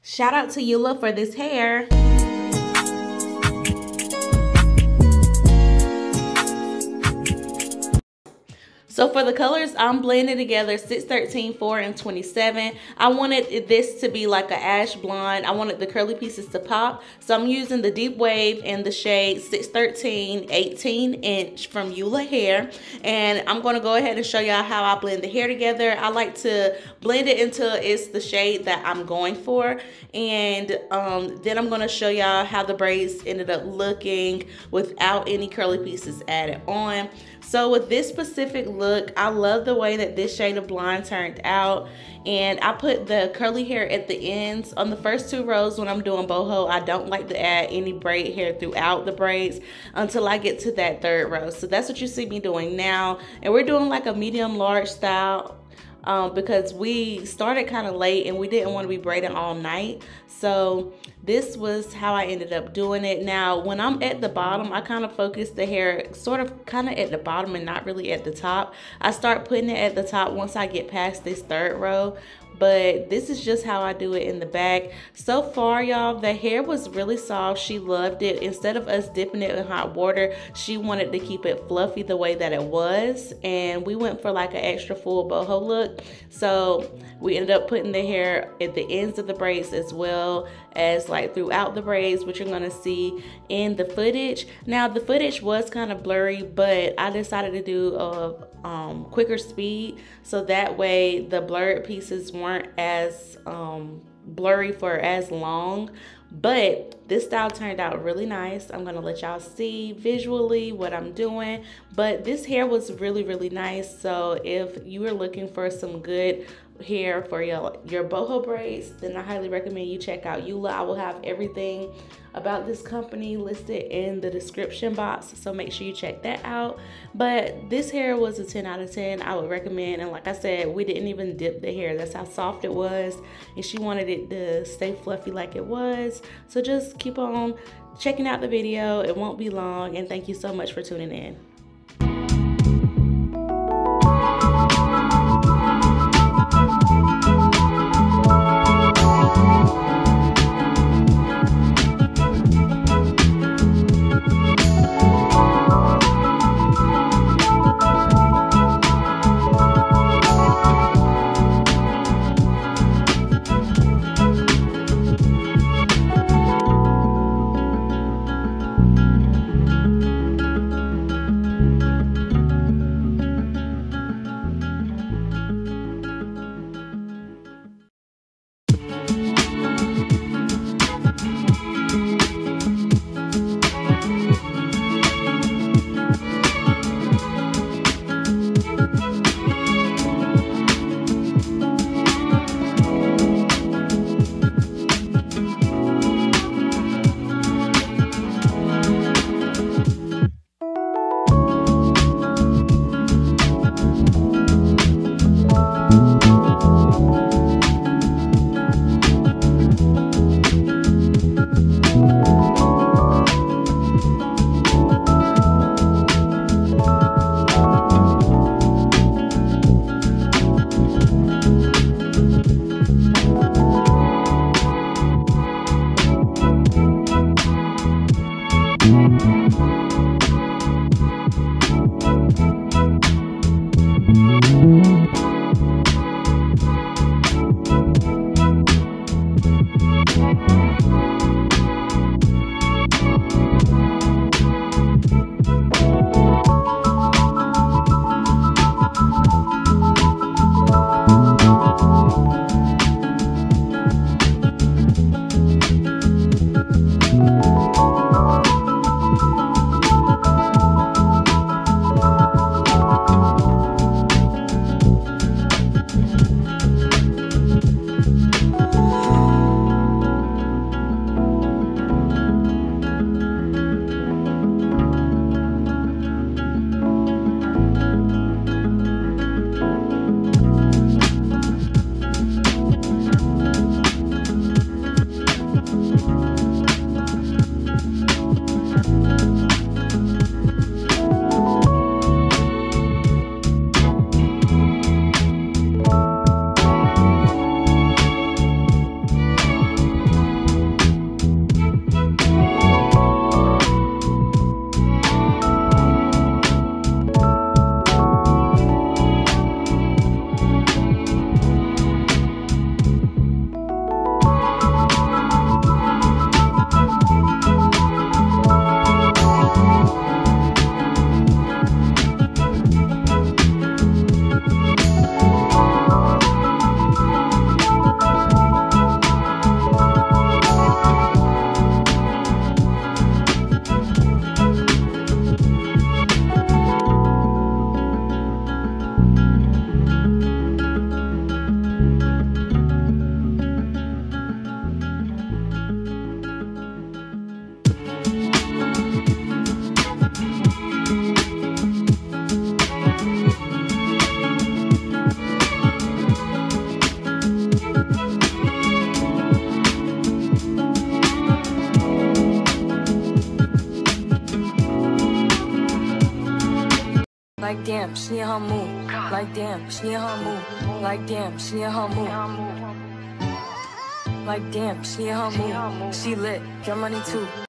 Shout out to Eula for this hair. So for the colors, I'm blending together 613, 4, and 27. I wanted this to be like an ash blonde. I wanted the curly pieces to pop. So I'm using the Deep Wave in the shade 613 18-inch from Eula Hair. And I'm going to go ahead and show y'all how I blend the hair together. I like to blend it until it's the shade that I'm going for. And then I'm going to show y'all how the braids ended up looking without any curly pieces added on. So with this specific look, I love the way that this shade of blonde turned out. And I put the curly hair at the ends. On the first 2 rows when I'm doing boho, I don't like to add any braid hair throughout the braids until I get to that 3rd row. So that's what you see me doing now. And we're doing like a medium large style because we started kind of late and we didn't want to be braiding all night. So this was how I ended up doing it. Now, when I'm at the bottom, I kind of focus the hair sort of kind of at the bottom and not really at the top. I start putting it at the top once I get past this 3rd row. But this is just how I do it in the back. So far, y'all, the hair was really soft. She loved it. Instead of us dipping it in hot water, she wanted to keep it fluffy the way that it was. And we went for like an extra full boho look. So we ended up putting the hair at the ends of the braids as well as like throughout the braids, which you're gonna see in the footage. Now the footage was kind of blurry, but I decided to do a quicker speed so that way the blurred pieces weren't as blurry for as long. But this style turned out really nice. I'm gonna let y'all see visually what I'm doing, but this hair was really nice. So if you are looking for some good hair for your boho braids, then I highly recommend you check out Eula. I will have everything about this company listed in the description box, so make sure you check that out. But this hair was a 10 out of 10. I would recommend, and like I said, we didn't even dip the hair. That's how soft it was, and she wanted it to stay fluffy like it was. So just keep on checking out the video. It won't be long, and thank you so much for tuning in. Like damn, she in her mood. Like damn, she in her mood. Like damn, she in her mood. Like damn, she in her mood. She lit, get money too.